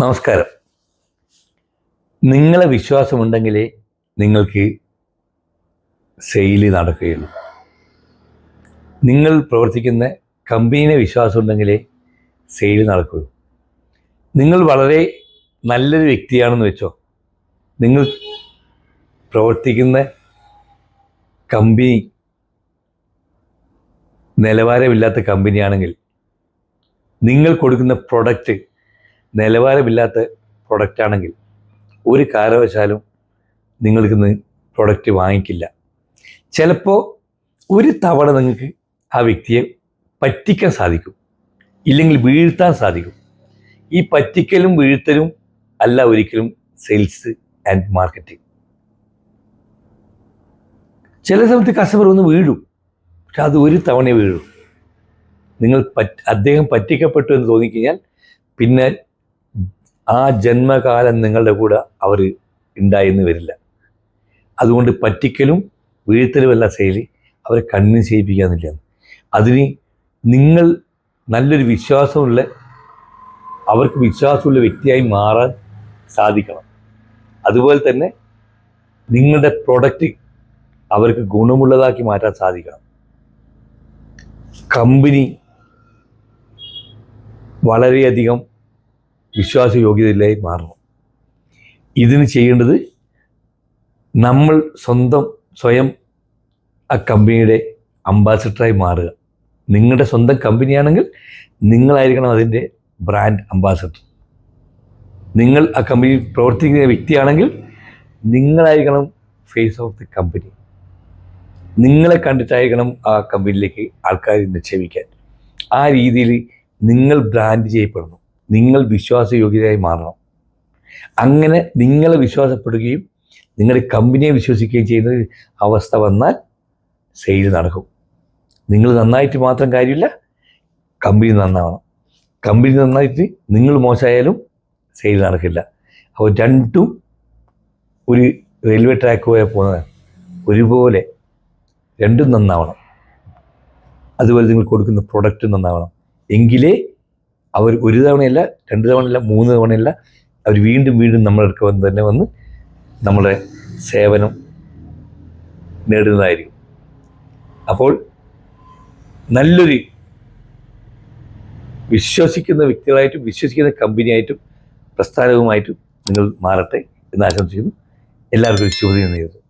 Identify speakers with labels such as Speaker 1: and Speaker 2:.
Speaker 1: നമസ്കാരം. നിങ്ങളെ വിശ്വാസമുണ്ടെങ്കിലേ നിങ്ങൾക്ക് സെയിൽ നടക്കുകയുള്ളൂ. നിങ്ങൾ പ്രവർത്തിക്കുന്ന കമ്പനിയെ വിശ്വാസമുണ്ടെങ്കിലേ സെയിൽ നടക്കുകയുള്ളൂ. നിങ്ങൾ വളരെ നല്ലൊരു വ്യക്തിയാണെന്ന് വെച്ചോ, നിങ്ങൾ പ്രവർത്തിക്കുന്ന കമ്പനി നിലവാരമില്ലാത്ത കമ്പനിയാണെങ്കിൽ, നിങ്ങൾ കൊടുക്കുന്ന പ്രൊഡക്റ്റ് നിലവാരമില്ലാത്ത പ്രൊഡക്റ്റാണെങ്കിൽ ഒരു കാരണവശാലും നിങ്ങൾക്കിന്ന് പ്രൊഡക്റ്റ് വാങ്ങിക്കില്ല. ചിലപ്പോൾ ഒരു തവണ നിങ്ങൾക്ക് ആ വ്യക്തിയെ പറ്റിക്കാൻ സാധിക്കും, ഇല്ലെങ്കിൽ വീഴ്ത്താൻ സാധിക്കും. ഈ പറ്റിക്കലും വീഴ്ത്തലും അല്ല ഒരിക്കലും സെയിൽസ് ആൻഡ് മാർക്കറ്റിംഗ്. ചില സമയത്ത് കസ്റ്റമർ ഒന്ന് വീഴും, പക്ഷെ അത് ഒരു തവണ വീഴും. നിങ്ങൾ അദ്ദേഹം പറ്റിക്കപ്പെട്ടു എന്ന് തോന്നിക്കഴിഞ്ഞാൽ പിന്നെ ആ ജന്മകാലം നിങ്ങളുടെ കൂടെ അവർ ഉണ്ടായെന്ന് വരില്ല. അതുകൊണ്ട് പറ്റിക്കലും വീഴ്ത്തലുമല്ല സെയിൽ, അവരെ കൺവിൻസ് ചെയ്യിപ്പിക്കാന്നില്ല. അതിന് നിങ്ങൾ നല്ലൊരു വിശ്വാസമുള്ള, അവർക്ക് വിശ്വാസമുള്ള വ്യക്തിയായി മാറാൻ സാധിക്കണം. അതുപോലെ തന്നെ നിങ്ങളുടെ പ്രൊഡക്റ്റ് അവർക്ക് ഗുണമുള്ളതാക്കി മാറ്റാൻ സാധിക്കണം. കമ്പനി വളരെയധികം വിശ്വാസയോഗ്യതയിലായി മാറണം. ഇതിന് ചെയ്യേണ്ടത് നമ്മൾ സ്വയം ആ കമ്പനിയുടെ അംബാസിഡറായി മാറുക. നിങ്ങളുടെ സ്വന്തം കമ്പനിയാണെങ്കിൽ നിങ്ങളായിരിക്കണം അതിൻ്റെ ബ്രാൻഡ് അംബാസിഡർ. നിങ്ങൾ ആ കമ്പനിയിൽ പ്രവർത്തിക്കുന്ന വ്യക്തിയാണെങ്കിൽ നിങ്ങളായിരിക്കണം ഫേസ് ഓഫ് ദി കമ്പനി. നിങ്ങളെ കണ്ടിട്ടായിരിക്കണം ആ കമ്പനിയിലേക്ക് ആൾക്കാർ നിക്ഷേപിക്കാൻ. ആ രീതിയിൽ നിങ്ങൾ ബ്രാൻഡ് ചെയ്യപ്പെടണം, നിങ്ങൾ വിശ്വാസയോഗ്യതയായി മാറണം. അങ്ങനെ നിങ്ങളെ വിശ്വാസപ്പെടുകയും നിങ്ങളുടെ കമ്പനിയെ വിശ്വസിക്കുകയും ചെയ്യുന്ന അവസ്ഥ വന്നാൽ സെയിൽ നടക്കും. നിങ്ങൾ നന്നായിട്ട് മാത്രം കാര്യമില്ല, കമ്പനി നന്നാവണം. കമ്പനി നന്നായിട്ട് നിങ്ങൾ മോശമായാലും സെയിൽ നടക്കില്ല. അപ്പോൾ രണ്ടും ഒരു റെയിൽവേ ട്രാക്ക് പോലെ പോകുന്നതാണ്. ഒരുപോലെ രണ്ടും നന്നാവണം. അതുപോലെ നിങ്ങൾ കൊടുക്കുന്ന പ്രൊഡക്റ്റ് നന്നാവണം. എങ്കിലേ അവർ ഒരു തവണയല്ല, 2 തവണയല്ല, 3 തവണയല്ല, അവർ വീണ്ടും വീണ്ടും നമ്മളെ അടുക്ക തന്നെ വന്ന് നമ്മളെ സേവനം നേടുന്നതായിരിക്കും. അപ്പോൾ നല്ലൊരു വിശ്വസിക്കുന്ന വ്യക്തികളായിട്ടും വിശ്വസിക്കുന്ന കമ്പനിയായിട്ടും പ്രസ്ഥാനവുമായിട്ടും നിങ്ങൾ മാറട്ടെ എന്ന് ആശംസിക്കുന്നു. എല്ലാവർക്കും ശുഭദിനം നേരുന്നു.